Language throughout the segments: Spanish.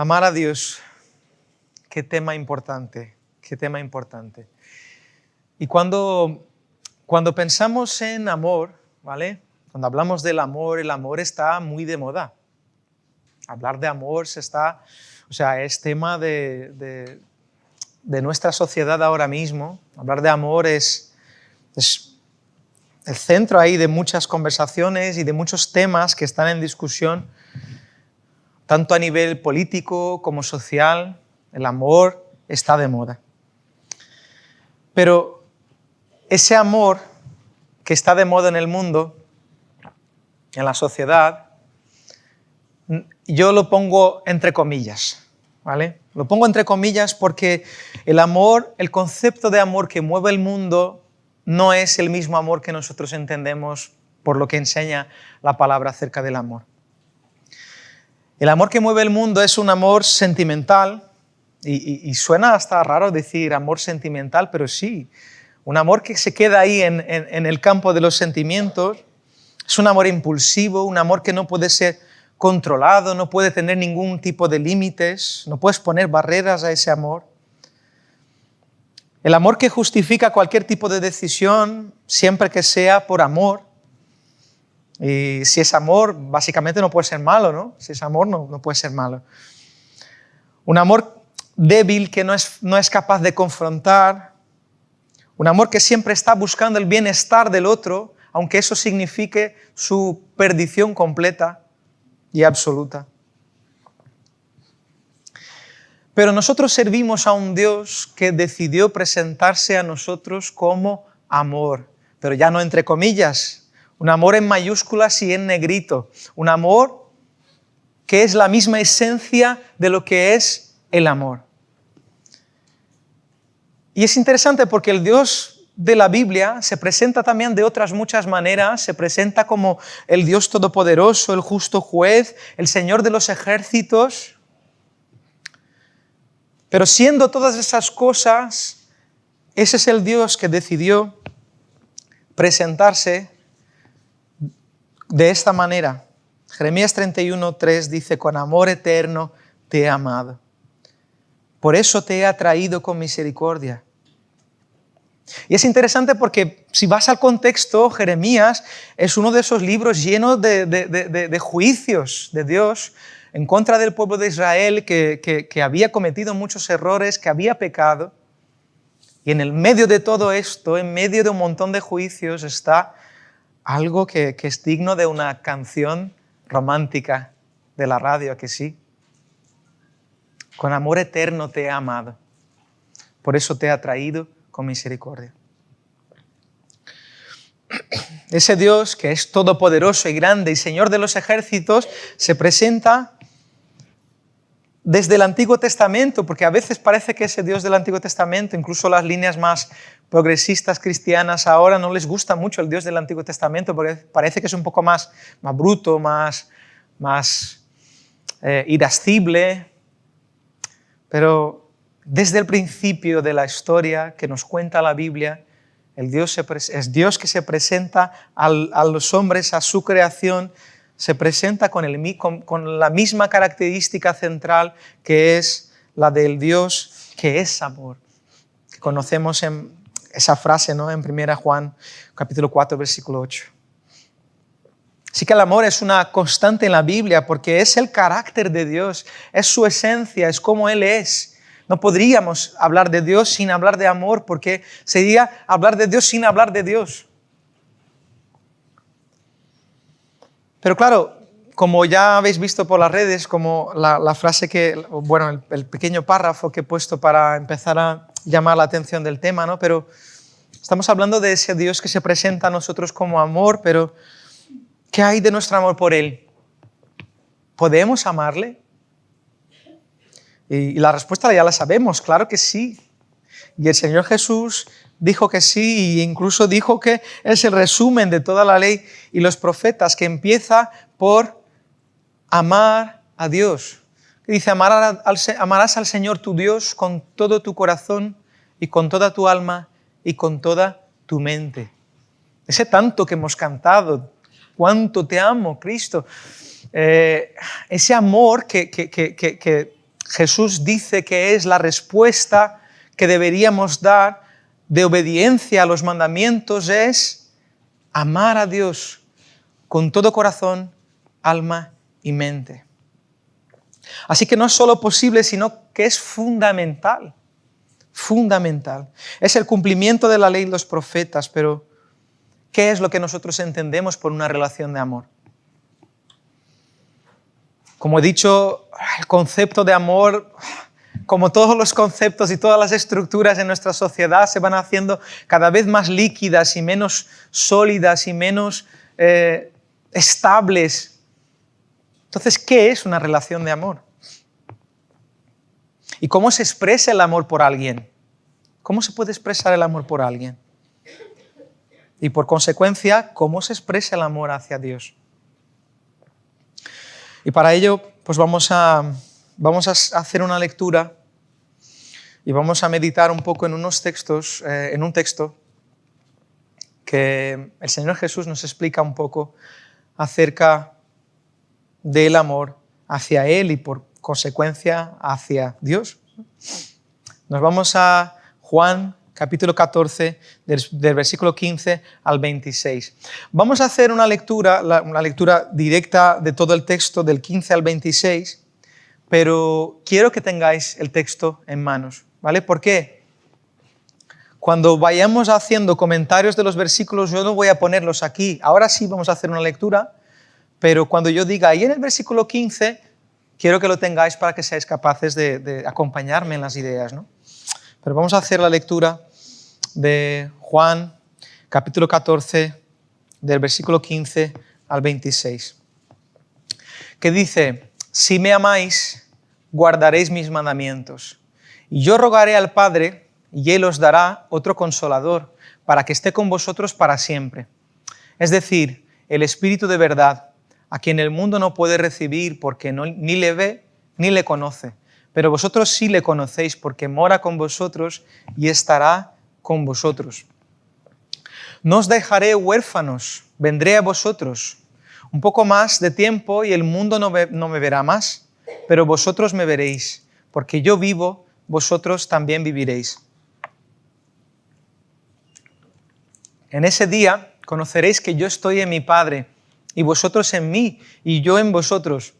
Amar a Dios, qué tema importante, qué tema importante. Y cuando pensamos en amor, ¿vale? Cuando hablamos del amor, el amor está muy de moda. Hablar de amor es tema de nuestra sociedad ahora mismo. Hablar de amor es el centro ahí de muchas conversaciones y de muchos temas que están en discusión, tanto a nivel político como social. El amor está de moda. Pero ese amor que está de moda en el mundo, en la sociedad, yo lo pongo entre comillas, ¿vale? Lo pongo entre comillas porque el amor, el concepto de amor que mueve el mundo no es el mismo amor que nosotros entendemos por lo que enseña la palabra acerca del amor. El amor que mueve el mundo es un amor sentimental y suena hasta raro decir amor sentimental, pero sí, un amor que se queda ahí en el campo de los sentimientos. Es un amor impulsivo, un amor que no puede ser controlado, no puede tener ningún tipo de límites, no puedes poner barreras a ese amor. El amor que justifica cualquier tipo de decisión, siempre que sea por amor. Y si es amor, básicamente no puede ser malo, ¿no? Si es amor, no puede ser malo. Un amor débil que no es capaz de confrontar. Un amor que siempre está buscando el bienestar del otro, aunque eso signifique su perdición completa y absoluta. Pero nosotros servimos a un Dios que decidió presentarse a nosotros como amor, pero ya no entre comillas, un amor en mayúsculas y en negrito, un amor que es la misma esencia de lo que es el amor. Y es interesante porque el Dios de la Biblia se presenta también de otras muchas maneras, se presenta como el Dios todopoderoso, el justo juez, el Señor de los ejércitos. Pero siendo todas esas cosas, ese es el Dios que decidió presentarse de esta manera. Jeremías 31:3 dice: con amor eterno te he amado. Por eso te he atraído con misericordia. Y es interesante porque si vas al contexto, Jeremías es uno de esos libros llenos de juicios de Dios en contra del pueblo de Israel que había cometido muchos errores, que había pecado. Y en el medio de todo esto, en medio de un montón de juicios, está algo que es digno de una canción romántica de la radio, ¿a que sí? Con amor eterno te he amado. Por eso te he atraído con misericordia. Ese Dios que es todopoderoso y grande y Señor de los ejércitos se presenta desde el Antiguo Testamento, porque a veces parece que ese Dios del Antiguo Testamento, incluso las líneas más progresistas cristianas ahora, no les gusta mucho el Dios del Antiguo Testamento porque parece que es un poco más bruto, más irascible. Pero desde el principio de la historia que nos cuenta la Biblia, es Dios que se presenta a los hombres, a su creación, se presenta con la misma característica central que es la del Dios que es amor. Que conocemos en esa frase, ¿no? En 1 Juan capítulo 4, versículo 8. Así que el amor es una constante en la Biblia porque es el carácter de Dios, es su esencia, es como Él es. No podríamos hablar de Dios sin hablar de amor porque sería hablar de Dios sin hablar de Dios. Pero claro, como ya habéis visto por las redes, como la frase el pequeño párrafo que he puesto para empezar a llamar la atención del tema, ¿no? Pero estamos hablando de ese Dios que se presenta a nosotros como amor, pero ¿qué hay de nuestro amor por Él? ¿Podemos amarle? Y la respuesta ya la sabemos, claro que sí. Y el Señor Jesús dijo que sí, e incluso dijo que es el resumen de toda la ley y los profetas, que empieza por amar a Dios. Dice: amarás al Señor tu Dios con todo tu corazón y con toda tu alma y con toda tu mente. Ese tanto que hemos cantado, cuánto te amo, Cristo. Ese amor que Jesús dice que es la respuesta que deberíamos dar de obediencia a los mandamientos, es amar a Dios con todo corazón, alma y mente. Así que no es solo posible, sino que es fundamental. Fundamental. Es el cumplimiento de la ley y los profetas, pero ¿qué es lo que nosotros entendemos por una relación de amor? Como he dicho, el concepto de amor, como todos los conceptos y todas las estructuras en nuestra sociedad, se van haciendo cada vez más líquidas y menos sólidas y menos estables. Entonces, ¿qué es una relación de amor? ¿Y cómo se expresa el amor por alguien? ¿Cómo se puede expresar el amor por alguien? Y por consecuencia, ¿cómo se expresa el amor hacia Dios? Y para ello, pues vamos a hacer una lectura y vamos a meditar un poco en unos textos, en un texto que el Señor Jesús nos explica un poco acerca del amor hacia Él y por consecuencia hacia Dios. Nos vamos a Juan capítulo 14, del versículo 15 al 26. Vamos a hacer una lectura directa de todo el texto del 15 al 26, pero quiero que tengáis el texto en manos, ¿vale? ¿Por qué? Cuando vayamos haciendo comentarios de los versículos, yo no voy a ponerlos aquí. Ahora sí vamos a hacer una lectura, pero cuando yo diga, y en el versículo 15, quiero que lo tengáis para que seáis capaces de acompañarme en las ideas, ¿no? Pero vamos a hacer la lectura de Juan, capítulo 14, del versículo 15 al 26, que dice: si me amáis, guardaréis mis mandamientos. Y yo rogaré al Padre, y Él os dará otro Consolador, para que esté con vosotros para siempre. Es decir, el Espíritu de verdad, a quien el mundo no puede recibir porque ni le ve ni le conoce. Pero vosotros sí le conocéis porque mora con vosotros y estará con vosotros. No os dejaré huérfanos, vendré a vosotros. Un poco más de tiempo y el mundo no me verá más, pero vosotros me veréis, porque yo vivo, vosotros también viviréis. En ese día conoceréis que yo estoy en mi Padre, y vosotros en mí, y yo en vosotros.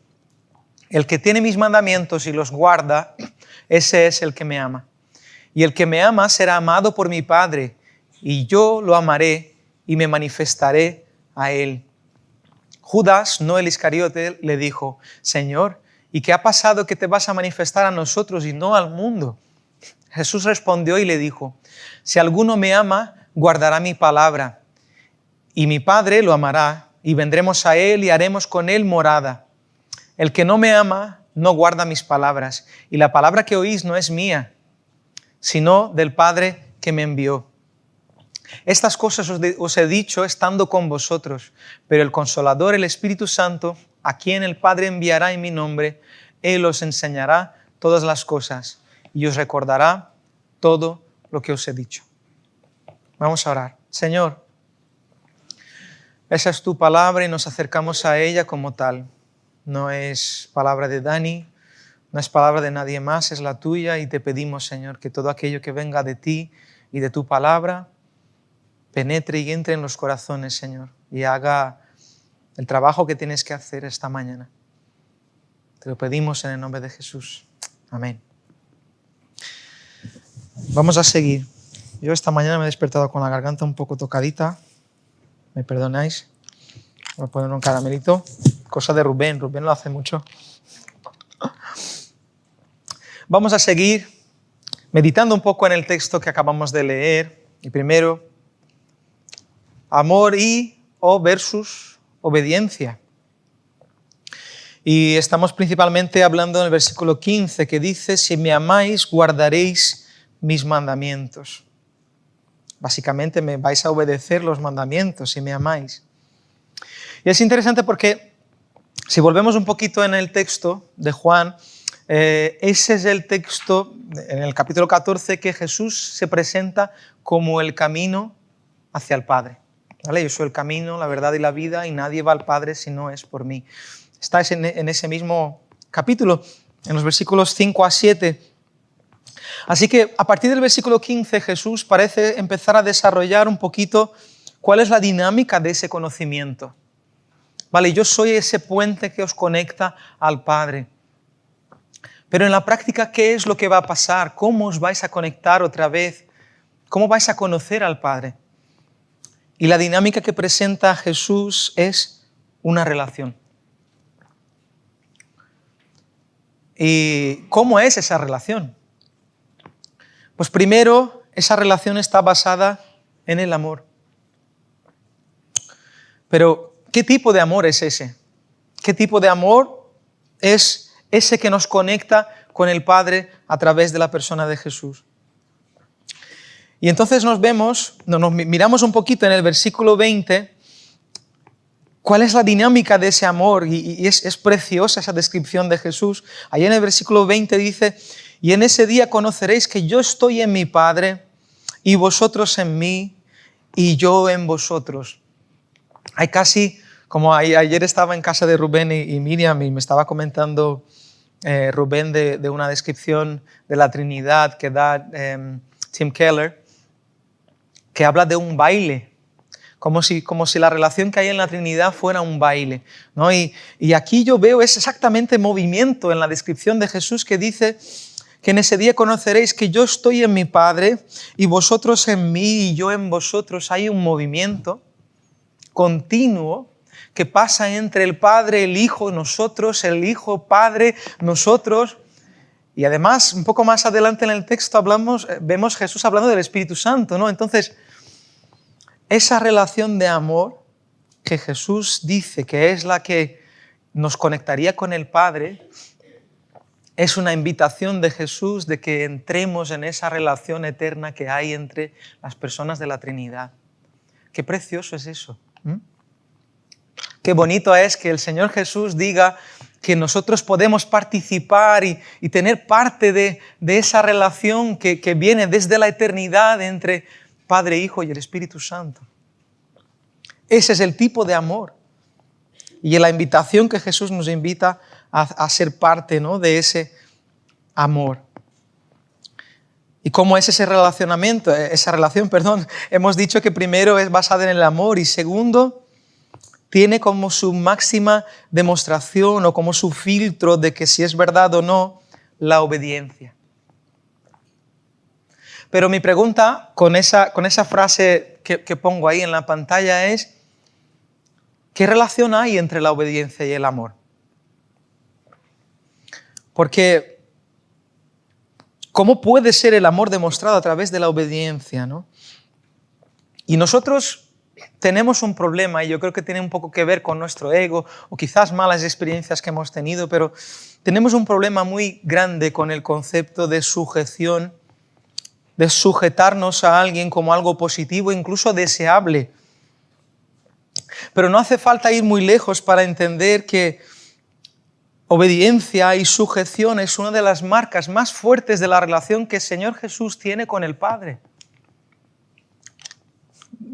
El que tiene mis mandamientos y los guarda, ese es el que me ama. Y el que me ama será amado por mi Padre, y yo lo amaré y me manifestaré a él. Judas, no el Iscariote, le dijo: Señor, ¿y qué ha pasado que te vas a manifestar a nosotros y no al mundo? Jesús respondió y le dijo: si alguno me ama, guardará mi palabra, y mi Padre lo amará, y vendremos a él y haremos con él morada. El que no me ama no guarda mis palabras, y la palabra que oís no es mía, sino del Padre que me envió. Estas cosas os he dicho estando con vosotros, pero el Consolador, el Espíritu Santo, a quien el Padre enviará en mi nombre, Él os enseñará todas las cosas y os recordará todo lo que os he dicho. Vamos a orar. Señor, esa es tu palabra y nos acercamos a ella como tal. No es palabra de Dani, no es palabra de nadie más, es la tuya, y te pedimos, Señor, que todo aquello que venga de ti y de tu palabra penetre y entre en los corazones, Señor, y haga el trabajo que tienes que hacer esta mañana. Te lo pedimos en el nombre de Jesús. Amén. Vamos a seguir. Yo esta mañana me he despertado con la garganta un poco tocadita. ¿Me perdonáis? Voy a poner un caramelito. Cosa de Rubén. Rubén lo hace mucho. Vamos a seguir meditando un poco en el texto que acabamos de leer. Y primero, amor o versus obediencia. Y estamos principalmente hablando en el versículo 15, que dice: si me amáis, guardaréis mis mandamientos. Básicamente me vais a obedecer los mandamientos si me amáis. Y es interesante porque si volvemos un poquito en el texto de Juan, ese es el texto en el capítulo 14 que Jesús se presenta como el camino hacia el Padre. ¿Vale? Yo soy el camino, la verdad y la vida, y nadie va al Padre si no es por mí. Está en ese mismo capítulo. en los versículos 5 a 7. Así que a partir del versículo 15 Jesús parece empezar a desarrollar un poquito cuál es la dinámica de ese conocimiento. Vale, yo soy ese puente que os conecta al Padre. Pero en la práctica, ¿qué es lo que va a pasar? ¿Cómo os vais a conectar otra vez? ¿Cómo vais a conocer al Padre? Y la dinámica que presenta Jesús es una relación. ¿Y cómo es esa relación? Pues primero, esa relación está basada en el amor. Pero, ¿qué tipo de amor es ese? ¿Qué tipo de amor es ese que nos conecta con el Padre a través de la persona de Jesús? Y entonces nos miramos un poquito en el versículo 20, cuál es la dinámica de ese amor, y es preciosa esa descripción de Jesús. Allí en el versículo 20 dice: y en ese día conoceréis que yo estoy en mi Padre, y vosotros en mí, y yo en vosotros. Hay casi, como ayer estaba en casa de Rubén y Miriam, y me estaba comentando Rubén de una descripción de la Trinidad que da Tim Keller, que habla de un baile, como si la relación que hay en la Trinidad fuera un baile, ¿no? Y aquí yo veo exactamente movimiento en la descripción de Jesús, que dice que en ese día conoceréis que yo estoy en mi Padre y vosotros en mí y yo en vosotros. Hay un movimiento continuo que pasa entre el Padre, el Hijo, nosotros, el Hijo, Padre, nosotros. Y además, un poco más adelante en el texto vemos Jesús hablando del Espíritu Santo, ¿no? Entonces, esa relación de amor que Jesús dice que es la que nos conectaría con el Padre, es una invitación de Jesús de que entremos en esa relación eterna que hay entre las personas de la Trinidad. Qué precioso es eso. Qué bonito es que el Señor Jesús diga que nosotros podemos participar y tener parte de esa relación que viene desde la eternidad entre Padre, Hijo y el Espíritu Santo. Ese es el tipo de amor y la invitación que Jesús nos invita a ser parte, ¿no?, de ese amor. ¿Y cómo es esa relación? Hemos dicho que primero es basada en el amor y segundo, tiene como su máxima demostración o como su filtro de que si es verdad o no, la obediencia. Pero mi pregunta con esa frase que pongo ahí en la pantalla es: ¿qué relación hay entre la obediencia y el amor? Porque ¿cómo puede ser el amor demostrado a través de la obediencia, ¿no? Y nosotros tenemos un problema, y yo creo que tiene un poco que ver con nuestro ego, o quizás malas experiencias que hemos tenido, pero tenemos un problema muy grande con el concepto de sujeción, de sujetarnos a alguien como algo positivo, incluso deseable. Pero no hace falta ir muy lejos para entender que obediencia y sujeción es una de las marcas más fuertes de la relación que el Señor Jesús tiene con el Padre.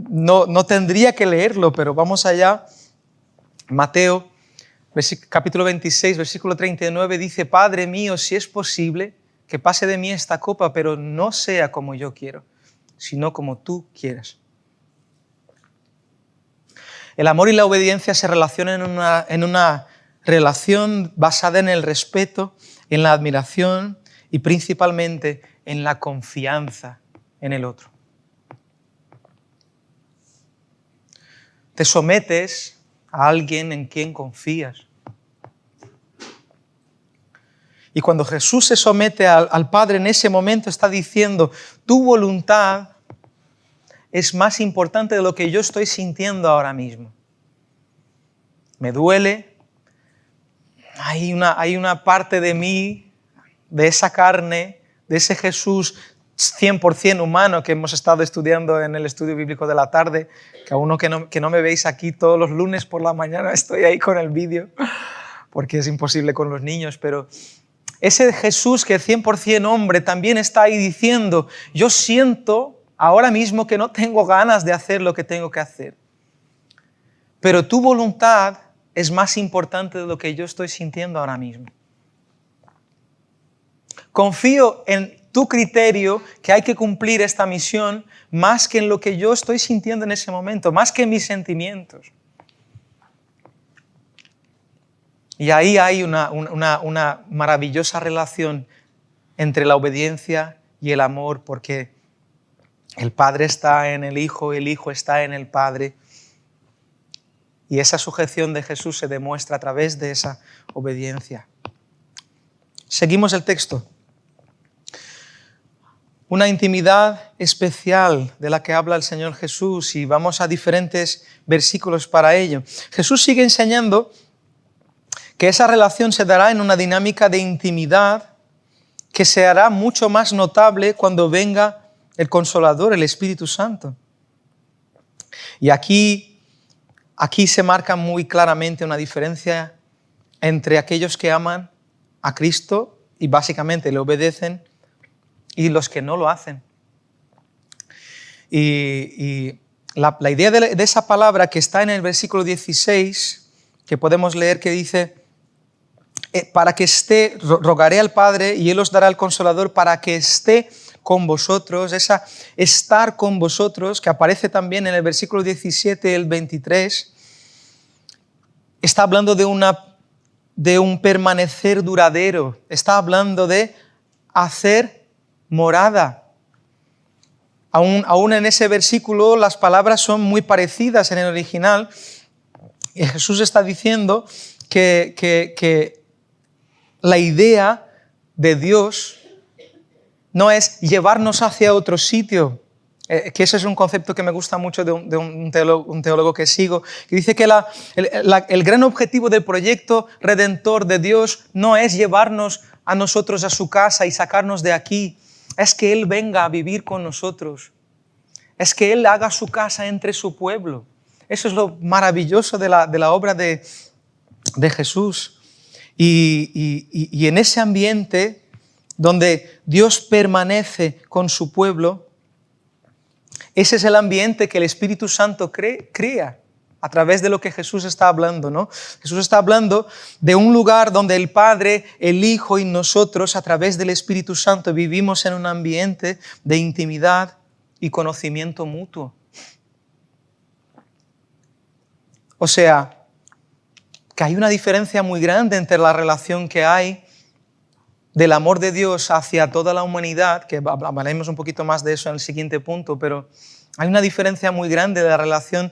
No tendría que leerlo, pero vamos allá. Mateo, capítulo 26, versículo 39, dice: Padre mío, si es posible, que pase de mí esta copa, pero no sea como yo quiero, sino como tú quieras. El amor y la obediencia se relacionan en una relación basada en el respeto, en la admiración y principalmente en la confianza en el otro. Te sometes a alguien en quien confías. Y cuando Jesús se somete al Padre en ese momento está diciendo: tu voluntad es más importante de lo que yo estoy sintiendo ahora mismo. Me duele, hay una parte de mí, de esa carne, de ese Jesús 100% humano que hemos estado estudiando en el estudio bíblico de la tarde, que a uno que no me veis aquí todos los lunes por la mañana, estoy ahí con el vídeo, porque es imposible con los niños, pero ese Jesús que es 100% hombre también está ahí diciendo: yo siento ahora mismo que no tengo ganas de hacer lo que tengo que hacer, pero tu voluntad es más importante de lo que yo estoy sintiendo ahora mismo. Confío en tu criterio que hay que cumplir esta misión más que en lo que yo estoy sintiendo en ese momento, más que en mis sentimientos. Y ahí hay una maravillosa relación entre la obediencia y el amor, porque el Padre está en el Hijo está en el Padre. Y esa sujeción de Jesús se demuestra a través de esa obediencia. Seguimos el texto. Una intimidad especial de la que habla el Señor Jesús, y vamos a diferentes versículos para ello. Jesús sigue enseñando que esa relación se dará en una dinámica de intimidad que se hará mucho más notable cuando venga el Consolador, el Espíritu Santo. Y aquí se marca muy claramente una diferencia entre aquellos que aman a Cristo y básicamente le obedecen y los que no lo hacen. Y la idea de esa palabra que está en el versículo 16, que podemos leer, que dice: para que esté, rogaré al Padre y Él os dará el Consolador para que esté con vosotros. Esa estar con vosotros, que aparece también en el versículo 17 y el 23, está hablando de un permanecer duradero, está hablando de hacer morada. Aún en ese versículo las palabras son muy parecidas en el original. Y Jesús está diciendo que la idea de Dios no es llevarnos hacia otro sitio, que ese es un concepto que me gusta mucho de un teólogo que sigo, que dice que el gran objetivo del proyecto redentor de Dios no es llevarnos a nosotros a su casa y sacarnos de aquí, es que Él venga a vivir con nosotros, es que Él haga su casa entre su pueblo. Eso es lo maravilloso de la obra de Jesús. Y en ese ambiente donde Dios permanece con su pueblo, ese es el ambiente que el Espíritu Santo crea a través de lo que Jesús está hablando, ¿no? Jesús está hablando de un lugar donde el Padre, el Hijo y nosotros, a través del Espíritu Santo, vivimos en un ambiente de intimidad y conocimiento mutuo. O sea, que hay una diferencia muy grande entre la relación que hay del amor de Dios hacia toda la humanidad, que hablaremos un poquito más de eso en el siguiente punto, pero hay una diferencia muy grande de la relación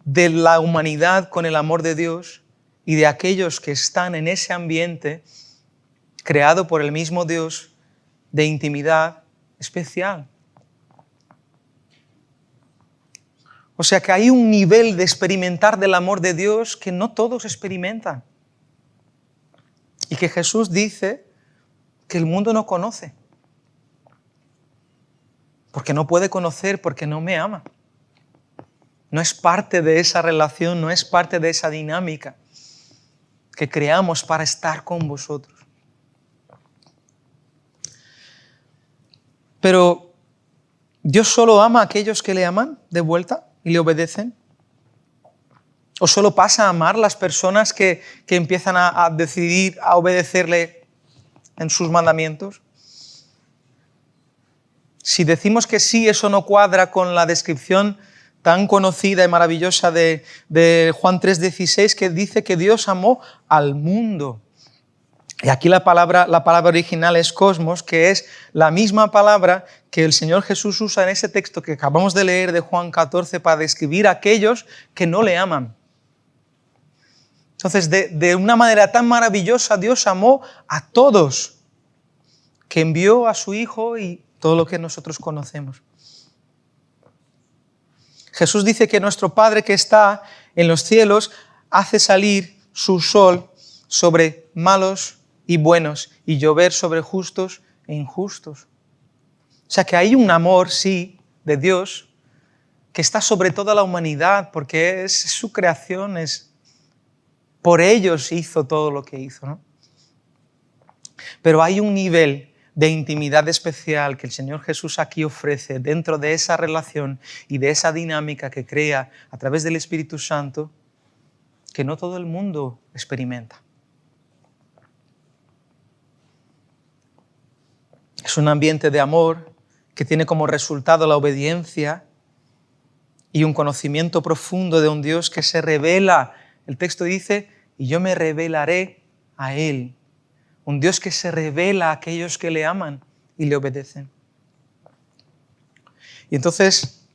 de la humanidad con el amor de Dios y de aquellos que están en ese ambiente creado por el mismo Dios de intimidad especial. O sea que hay un nivel de experimentar del amor de Dios que no todos experimentan. Y que Jesús dice que el mundo no conoce. Porque no puede conocer, porque no me ama. No es parte de esa relación, no es parte de esa dinámica que creamos para estar con vosotros. Pero ¿Dios solo ama a aquellos que le aman de vuelta y le obedecen? ¿O solo pasa a amar las personas que empiezan a decidir a obedecerle en sus mandamientos? Si decimos que sí, eso no cuadra con la descripción tan conocida y maravillosa de Juan 3:16, que dice que Dios amó al mundo. Y aquí la palabra original es cosmos, que es la misma palabra que el Señor Jesús usa en ese texto que acabamos de leer de Juan 14 para describir a aquellos que no le aman. Entonces, de una manera tan maravillosa, Dios amó a todos, que envió a su Hijo y todo lo que nosotros conocemos. Jesús dice que nuestro Padre que está en los cielos hace salir su sol sobre malos y buenos y llover sobre justos e injustos. O sea que hay un amor, sí, de Dios que está sobre toda la humanidad porque es su creación, por ellos hizo todo lo que hizo, ¿no? Pero hay un nivel de intimidad especial que el Señor Jesús aquí ofrece dentro de esa relación y de esa dinámica que crea a través del Espíritu Santo que no todo el mundo experimenta. Es un ambiente de amor que tiene como resultado la obediencia y un conocimiento profundo de un Dios que se revela. El texto dice, y yo me revelaré a Él. Un Dios que se revela a aquellos que le aman y le obedecen. Y entonces,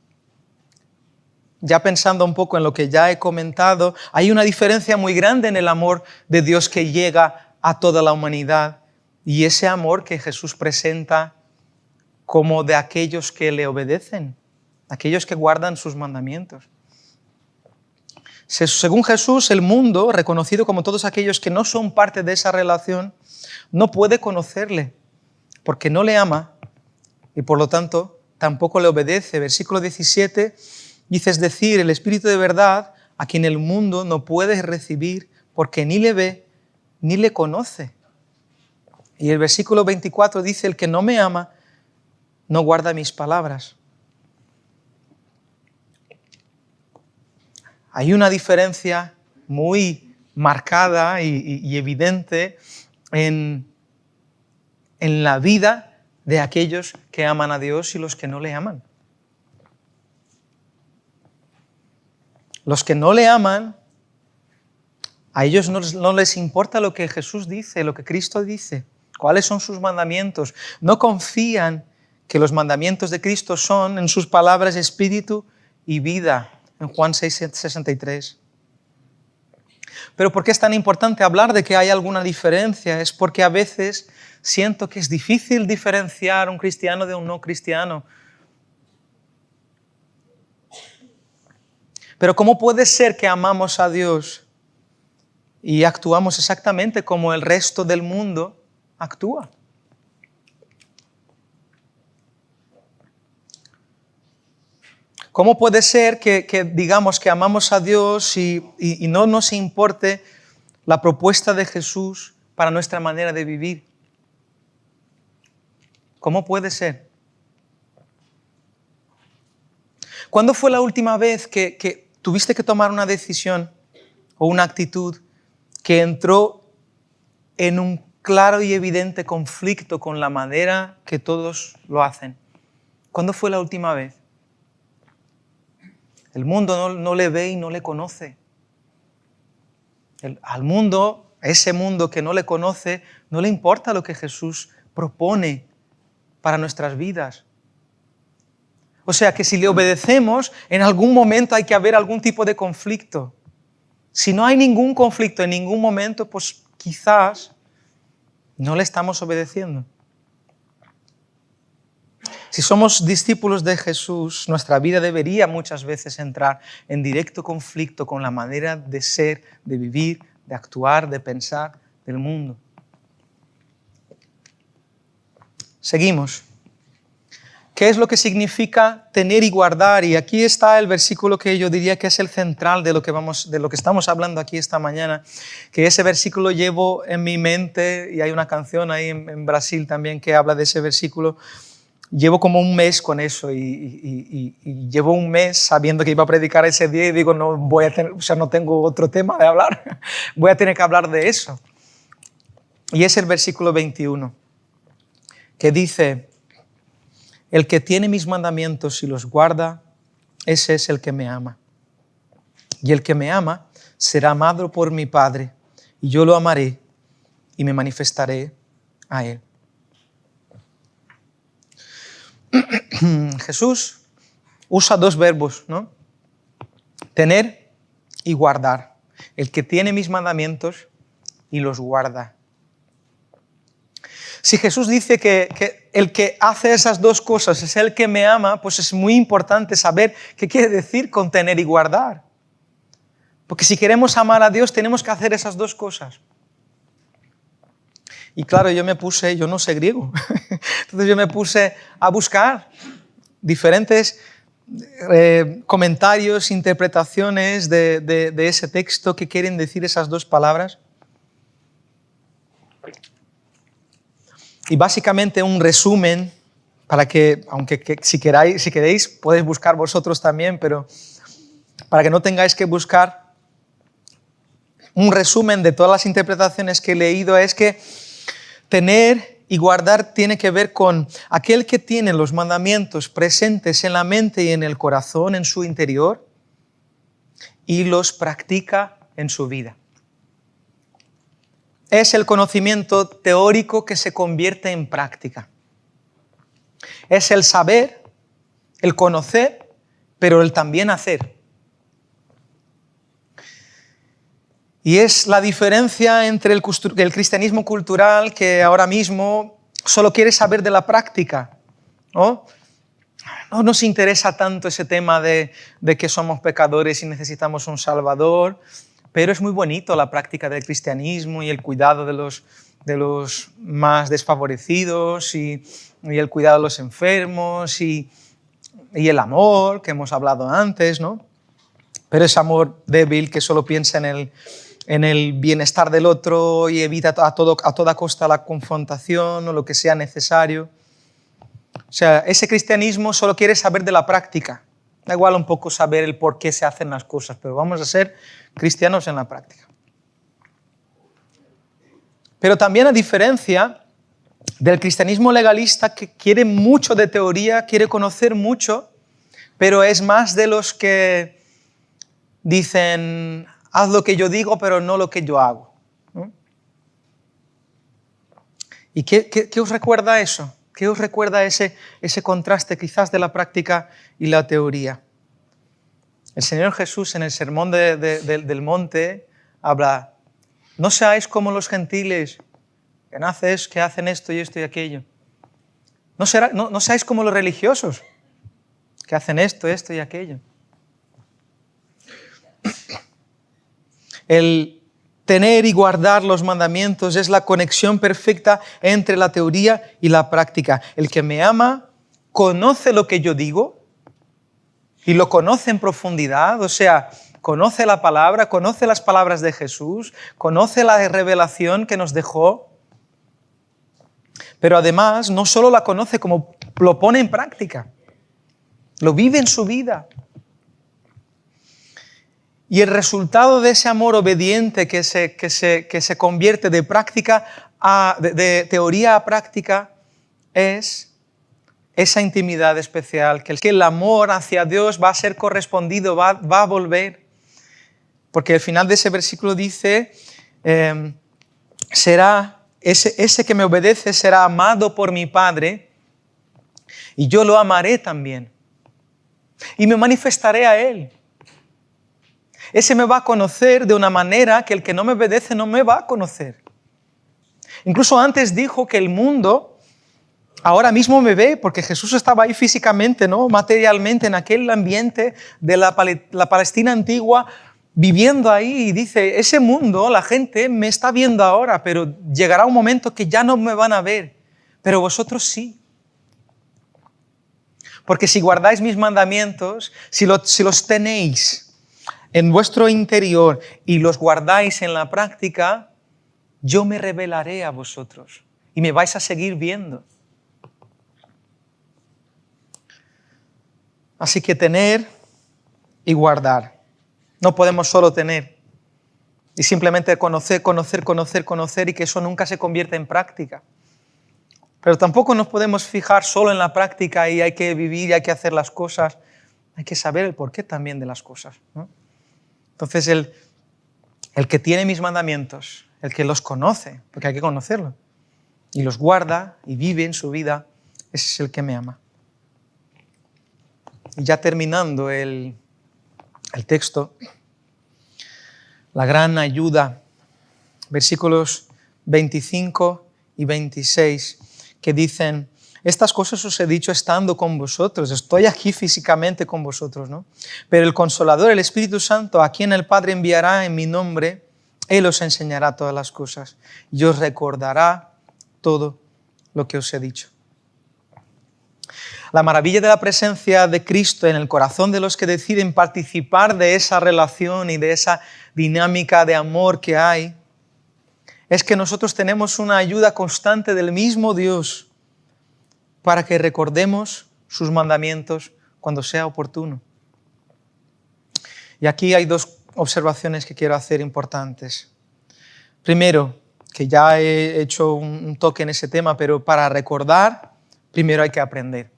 ya pensando un poco en lo que ya he comentado, hay una diferencia muy grande en el amor de Dios que llega a toda la humanidad y ese amor que Jesús presenta como de aquellos que le obedecen, aquellos que guardan sus mandamientos. Según Jesús, el mundo, reconocido como todos aquellos que no son parte de esa relación, no puede conocerle porque no le ama y por lo tanto tampoco le obedece. Versículo 17 dice, es decir, el Espíritu de verdad a quien el mundo no puede recibir porque ni le ve ni le conoce. Y el versículo 24 dice, el que no me ama no guarda mis palabras. Hay una diferencia muy marcada y evidente en la vida de aquellos que aman a Dios y los que no le aman. Los que no le aman, a ellos no les importa lo que Jesús dice, lo que Cristo dice, cuáles son sus mandamientos. No confían que los mandamientos de Cristo son, en sus palabras, espíritu y vida, en Juan 6:63. Pero ¿por qué es tan importante hablar de que hay alguna diferencia? Es porque a veces siento que es difícil diferenciar un cristiano de un no cristiano. Pero ¿cómo puede ser que amamos a Dios y actuamos exactamente como el resto del mundo actúa? ¿Cómo puede ser que digamos que amamos a Dios y no nos importe la propuesta de Jesús para nuestra manera de vivir? ¿Cómo puede ser? ¿Cuándo fue la última vez que tuviste que tomar una decisión o una actitud que entró en un claro y evidente conflicto con la manera que todos lo hacen? ¿Cuándo fue la última vez? El mundo no le ve y no le conoce. Al mundo, a ese mundo que no le conoce, no le importa lo que Jesús propone para nuestras vidas. O sea que si le obedecemos, en algún momento hay que haber algún tipo de conflicto. Si no hay ningún conflicto en ningún momento, pues quizás no le estamos obedeciendo. Si somos discípulos de Jesús, nuestra vida debería muchas veces entrar en directo conflicto con la manera de ser, de vivir, de actuar, de pensar del mundo. Seguimos. ¿Qué es lo que significa tener y guardar? Y aquí está el versículo que yo diría que es el central de lo que estamos hablando aquí esta mañana, que ese versículo llevo en mi mente, y hay una canción ahí en Brasil también que habla de ese versículo. Llevo como un mes con eso y llevo un mes sabiendo que iba a predicar ese día y digo, no tengo otro tema de hablar, voy a tener que hablar de eso. Y es el versículo 21, que dice, el que tiene mis mandamientos y los guarda, ese es el que me ama. Y el que me ama será amado por mi Padre, y yo lo amaré y me manifestaré a él. Jesús usa dos verbos, ¿no? Tener y guardar. El que tiene mis mandamientos y los guarda. Si Jesús dice que el que hace esas dos cosas es el que me ama, pues es muy importante saber qué quiere decir con tener y guardar. Porque si queremos amar a Dios, tenemos que hacer esas dos cosas. Y claro, yo no sé griego, entonces yo me puse a buscar diferentes comentarios, interpretaciones de ese texto que quieren decir esas dos palabras. Y básicamente un resumen, para que, si queréis, podéis buscar vosotros también, pero para que no tengáis que buscar, un resumen de todas las interpretaciones que he leído es que tener y guardar tiene que ver con aquel que tiene los mandamientos presentes en la mente y en el corazón, en su interior, y los practica en su vida. Es el conocimiento teórico que se convierte en práctica. Es el saber, el conocer, pero el también hacer. Y es la diferencia entre el cristianismo cultural, que ahora mismo solo quiere saber de la práctica, ¿no? No nos interesa tanto ese tema de que somos pecadores y necesitamos un Salvador, pero es muy bonito la práctica del cristianismo y el cuidado de los más desfavorecidos y el cuidado de los enfermos y el amor que hemos hablado antes, ¿no? Pero ese amor débil que solo piensa en el bienestar del otro y evita a toda costa la confrontación o lo que sea necesario. O sea, ese cristianismo solo quiere saber de la práctica. Da igual un poco saber el por qué se hacen las cosas, pero vamos a ser cristianos en la práctica. Pero también, a diferencia del cristianismo legalista, que quiere mucho de teoría, quiere conocer mucho, pero es más de los que dicen: haz lo que yo digo, pero no lo que yo hago, ¿no? ¿Y qué os recuerda eso? ¿Qué os recuerda ese contraste quizás de la práctica y la teoría? El Señor Jesús en el Sermón del Monte habla: no seáis como los gentiles, que hacen esto y esto y aquello. No seáis como los religiosos, que hacen esto y aquello. El tener y guardar los mandamientos es la conexión perfecta entre la teoría y la práctica. El que me ama conoce lo que yo digo y lo conoce en profundidad, o sea, conoce la palabra, conoce las palabras de Jesús, conoce la revelación que nos dejó, pero además no solo la conoce, como lo pone en práctica, lo vive en su vida. Y el resultado de ese amor obediente que se convierte de práctica de teoría a práctica es esa intimidad especial, que el amor hacia Dios va a ser correspondido, va a volver. Porque al final de ese versículo dice, ese que me obedece será amado por mi Padre y yo lo amaré también. Y me manifestaré a Él. Ese me va a conocer de una manera que el que no me obedece no me va a conocer. Incluso antes dijo que el mundo ahora mismo me ve, porque Jesús estaba ahí físicamente, ¿no? Materialmente, en aquel ambiente de la Palestina antigua, viviendo ahí, y dice, ese mundo, la gente me está viendo ahora, pero llegará un momento que ya no me van a ver, pero vosotros sí. Porque si guardáis mis mandamientos, si los tenéis en vuestro interior y los guardáis en la práctica, yo me revelaré a vosotros y me vais a seguir viendo. Así que tener y guardar. No podemos solo tener y simplemente conocer y que eso nunca se convierta en práctica. Pero tampoco nos podemos fijar solo en la práctica y hay que vivir y hay que hacer las cosas. Hay que saber el porqué también de las cosas, ¿no? Entonces el que tiene mis mandamientos, el que los conoce, porque hay que conocerlo, y los guarda y vive en su vida, ese es el que me ama. Y ya terminando el texto, la gran ayuda, versículos 25 y 26, que dicen: estas cosas os he dicho estando con vosotros, estoy aquí físicamente con vosotros, ¿no? Pero el Consolador, el Espíritu Santo, a quien el Padre enviará en mi nombre, Él os enseñará todas las cosas y os recordará todo lo que os he dicho. La maravilla de la presencia de Cristo en el corazón de los que deciden participar de esa relación y de esa dinámica de amor que hay, es que nosotros tenemos una ayuda constante del mismo Dios para que recordemos sus mandamientos cuando sea oportuno. Y aquí hay dos observaciones que quiero hacer importantes. Primero, que ya he hecho un toque en ese tema, pero para recordar, primero hay que aprender.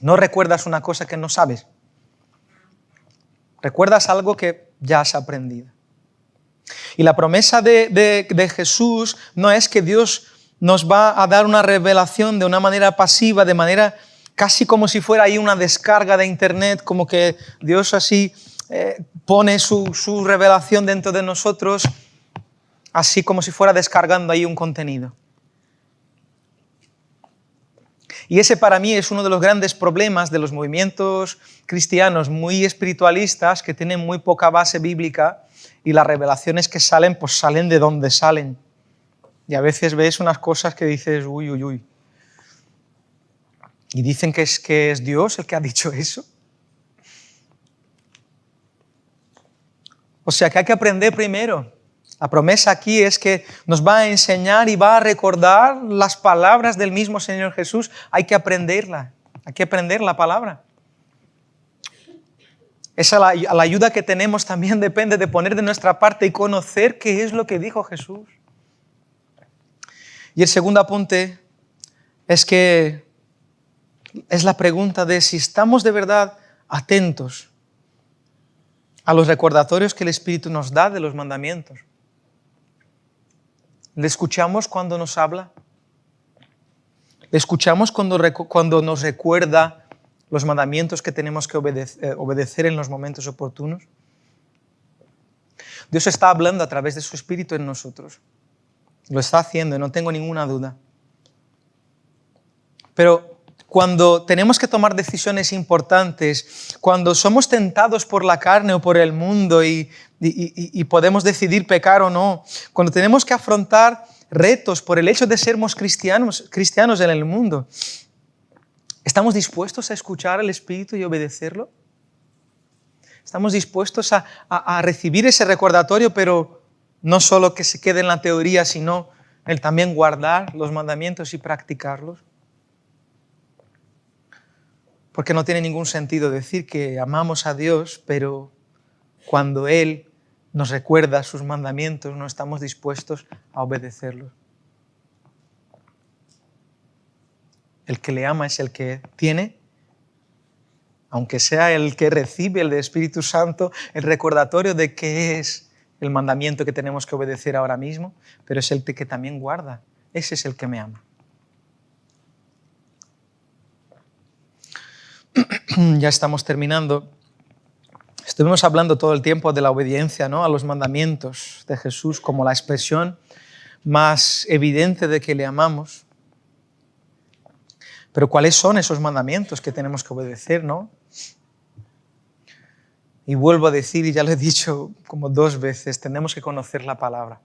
No recuerdas una cosa que no sabes. Recuerdas algo que ya has aprendido. Y la promesa de Jesús no es que Dios nos va a dar una revelación de una manera pasiva, de manera casi como si fuera ahí una descarga de internet, como que Dios así pone su revelación dentro de nosotros, así como si fuera descargando ahí un contenido. Y ese para mí es uno de los grandes problemas de los movimientos cristianos muy espiritualistas que tienen muy poca base bíblica y las revelaciones que salen, pues salen de donde salen. Y a veces ves unas cosas que dices, uy, uy, uy. Y dicen que es Dios el que ha dicho eso. O sea que hay que aprender primero. La promesa aquí es que nos va a enseñar y va a recordar las palabras del mismo Señor Jesús. Hay que aprenderla, hay que aprender la palabra. La ayuda que tenemos también depende de poner de nuestra parte y conocer qué es lo que dijo Jesús. Y el segundo apunte es que es la pregunta de si estamos de verdad atentos a los recordatorios que el Espíritu nos da de los mandamientos. ¿Le escuchamos cuando nos habla? ¿Le escuchamos cuando nos recuerda los mandamientos que tenemos que obedecer en los momentos oportunos? Dios está hablando a través de su Espíritu en nosotros. Lo está haciendo, no tengo ninguna duda. Pero cuando tenemos que tomar decisiones importantes, cuando somos tentados por la carne o por el mundo y podemos decidir pecar o no, cuando tenemos que afrontar retos por el hecho de sermos cristianos en el mundo, ¿estamos dispuestos a escuchar al Espíritu y obedecerlo? ¿Estamos dispuestos a recibir ese recordatorio, pero no solo que se quede en la teoría, sino el también guardar los mandamientos y practicarlos? Porque no tiene ningún sentido decir que amamos a Dios, pero cuando Él nos recuerda sus mandamientos no estamos dispuestos a obedecerlos. El que le ama es el que tiene, aunque sea el que recibe el Espíritu Santo, el recordatorio de qué es el mandamiento que tenemos que obedecer ahora mismo, pero es el que también guarda. Ese es el que me ama. Ya estamos terminando. Estuvimos hablando todo el tiempo de la obediencia, ¿no?, a los mandamientos de Jesús como la expresión más evidente de que le amamos. Pero ¿cuáles son esos mandamientos que tenemos que obedecer, no? Y vuelvo a decir, y ya lo he dicho como 2 veces, tenemos que conocer la palabra.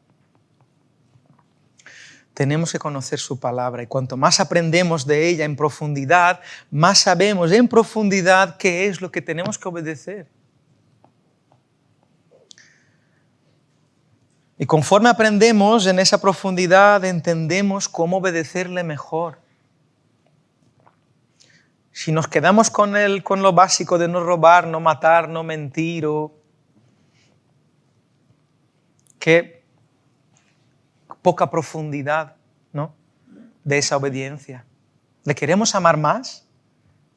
Tenemos que conocer su palabra y cuanto más aprendemos de ella en profundidad, más sabemos en profundidad qué es lo que tenemos que obedecer. Y conforme aprendemos en esa profundidad, entendemos cómo obedecerle mejor. Si nos quedamos con lo básico de no robar, no matar, no mentir, qué poca profundidad, ¿no?, de esa obediencia. ¿Le queremos amar más?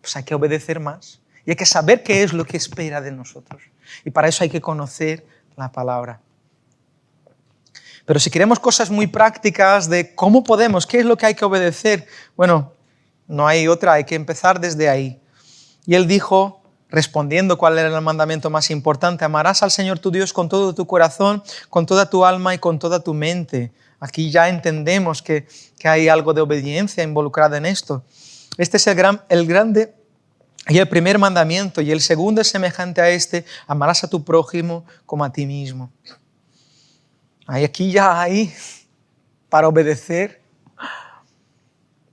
Pues hay que obedecer más. Y hay que saber qué es lo que espera de nosotros. Y para eso hay que conocer la palabra. Pero si queremos cosas muy prácticas de cómo podemos, qué es lo que hay que obedecer, bueno, no hay otra, hay que empezar desde ahí. Y él dijo, respondiendo cuál era el mandamiento más importante, amarás al Señor tu Dios con todo tu corazón, con toda tu alma y con toda tu mente. Aquí ya entendemos que hay algo de obediencia involucrada en esto. Este es el grande y el primer mandamiento, y el segundo es semejante a este, amarás a tu prójimo como a ti mismo. Aquí ya hay para obedecer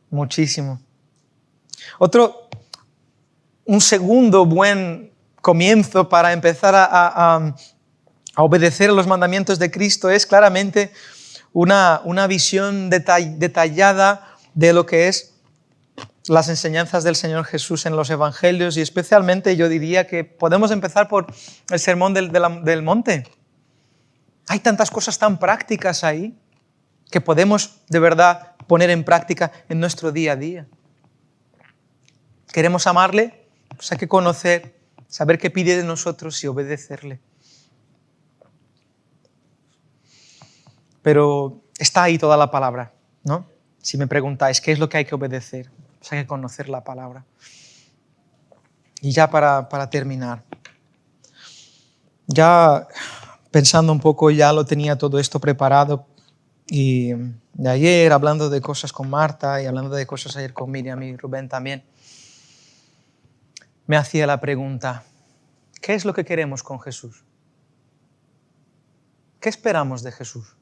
muchísimo. Un segundo buen comienzo para empezar a obedecer a los mandamientos de Cristo es claramente una visión detallada de lo que es las enseñanzas del Señor Jesús en los Evangelios, y especialmente yo diría que podemos empezar por el Sermón del Monte. Hay tantas cosas tan prácticas ahí. que podemos de verdad poner en práctica en nuestro día a día. ¿Queremos amarle? Pues hay que conocer, saber qué pide de nosotros y obedecerle. Pero está ahí toda la palabra, ¿no? Si me preguntáis, ¿qué es lo que hay que obedecer? Pues hay que conocer la palabra. Y ya para terminar, ya pensando un poco, ya lo tenía todo esto preparado, y de ayer hablando de cosas con Marta y hablando de cosas ayer con Miriam y Rubén también, me hacía la pregunta, ¿qué es lo que queremos con Jesús? ¿Qué esperamos de Jesús?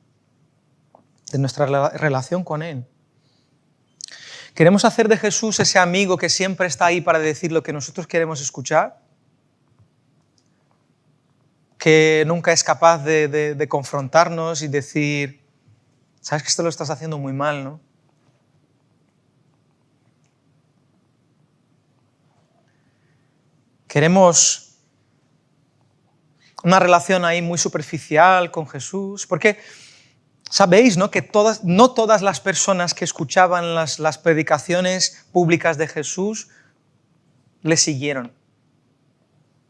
De nuestra relación con Él. ¿Queremos hacer de Jesús ese amigo que siempre está ahí para decir lo que nosotros queremos escuchar? Que nunca es capaz de confrontarnos y decir, sabes que esto lo estás haciendo muy mal, ¿no? Queremos una relación ahí muy superficial con Jesús, porque sabéis, ¿no?, que no todas las personas que escuchaban las predicaciones públicas de Jesús le siguieron.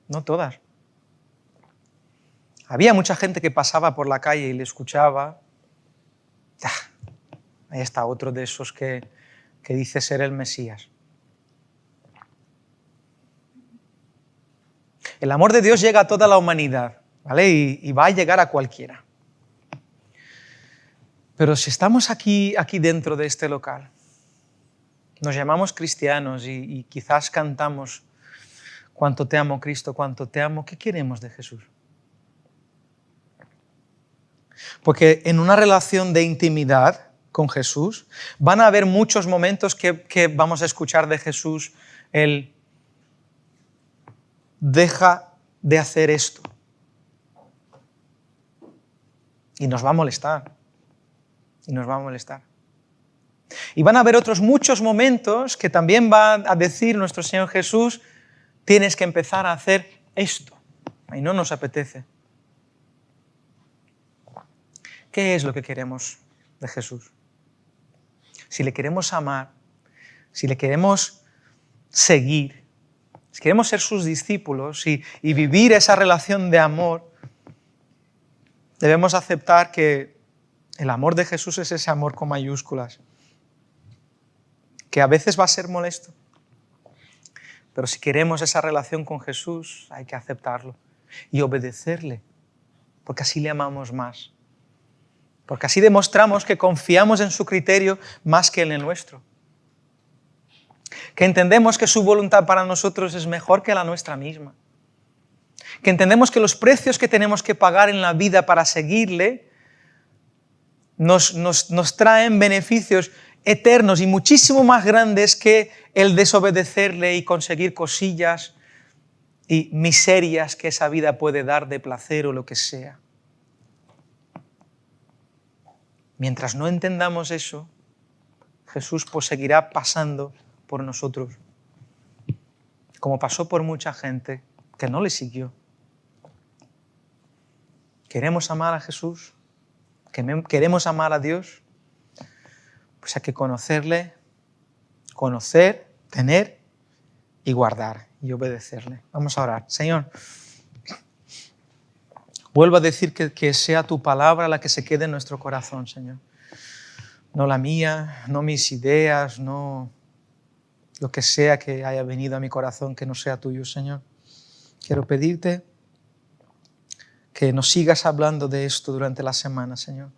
No todas. Había mucha gente que pasaba por la calle y le escuchaba. Ahí está otro de esos que dice ser el Mesías. El amor de Dios llega a toda la humanidad, ¿vale? Y va a llegar a cualquiera. Pero si estamos aquí dentro de este local, nos llamamos cristianos y quizás cantamos cuánto te amo, Cristo, cuánto te amo, ¿qué queremos de Jesús? Porque en una relación de intimidad con Jesús van a haber muchos momentos que vamos a escuchar de Jesús el deja de hacer esto. Y nos va a molestar. Y nos va a molestar. Y van a haber otros muchos momentos que también va a decir nuestro Señor Jesús, tienes que empezar a hacer esto. Y no nos apetece. ¿Qué es lo que queremos de Jesús? Si le queremos amar, si le queremos seguir, si queremos ser sus discípulos y vivir esa relación de amor, debemos aceptar que el amor de Jesús es ese amor con mayúsculas, que a veces va a ser molesto, pero si queremos esa relación con Jesús hay que aceptarlo y obedecerle, porque así le amamos más. Porque así demostramos que confiamos en su criterio más que en el nuestro. Que entendemos que su voluntad para nosotros es mejor que la nuestra misma. Que entendemos que los precios que tenemos que pagar en la vida para seguirle nos traen beneficios eternos y muchísimo más grandes que el desobedecerle y conseguir cosillas y miserias que esa vida puede dar de placer o lo que sea. Mientras no entendamos eso, Jesús pues seguirá pasando por nosotros, como pasó por mucha gente que no le siguió. ¿Queremos amar a Jesús? ¿Queremos amar a Dios? Pues hay que conocerle, tener y guardar y obedecerle. Vamos a orar. Señor, vuelvo a decir que sea tu palabra la que se quede en nuestro corazón, Señor. No la mía, no mis ideas, no lo que sea que haya venido a mi corazón que no sea tuyo, Señor. Quiero pedirte que nos sigas hablando de esto durante la semana, Señor.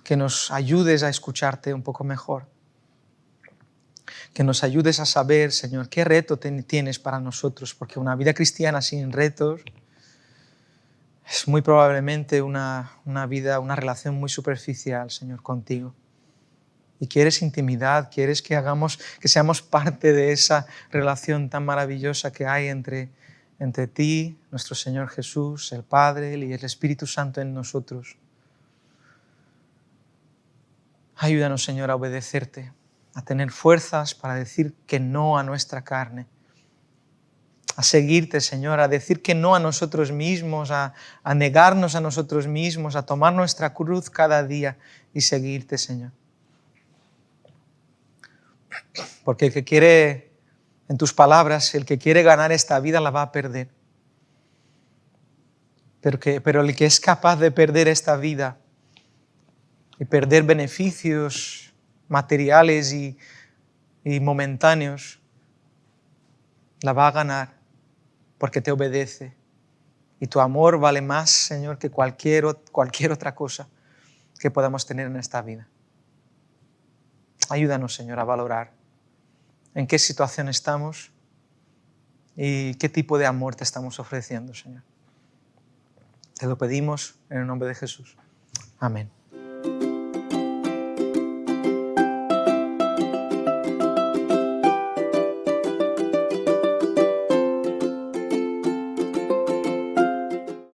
Que nos ayudes a escucharte un poco mejor. Que nos ayudes a saber, Señor, qué reto tienes para nosotros, porque una vida cristiana sin retos es muy probablemente una relación muy superficial, Señor, contigo. Y quieres intimidad, quieres que seamos parte de esa relación tan maravillosa que hay entre ti, nuestro Señor Jesús, el Padre y el Espíritu Santo en nosotros. Ayúdanos, Señor, a obedecerte, a tener fuerzas para decir que no a nuestra carne, a seguirte, Señor, a decir que no a nosotros mismos, a negarnos a nosotros mismos, a tomar nuestra cruz cada día y seguirte, Señor. Porque el que quiere, en tus palabras, el que quiere ganar esta vida la va a perder. Pero el que es capaz de perder esta vida y perder beneficios materiales y momentáneos, la va a ganar porque te obedece. Y tu amor vale más, Señor, que cualquier otra cosa que podamos tener en esta vida. Ayúdanos, Señor, a valorar en qué situación estamos y qué tipo de amor te estamos ofreciendo, Señor. Te lo pedimos en el nombre de Jesús. Amén.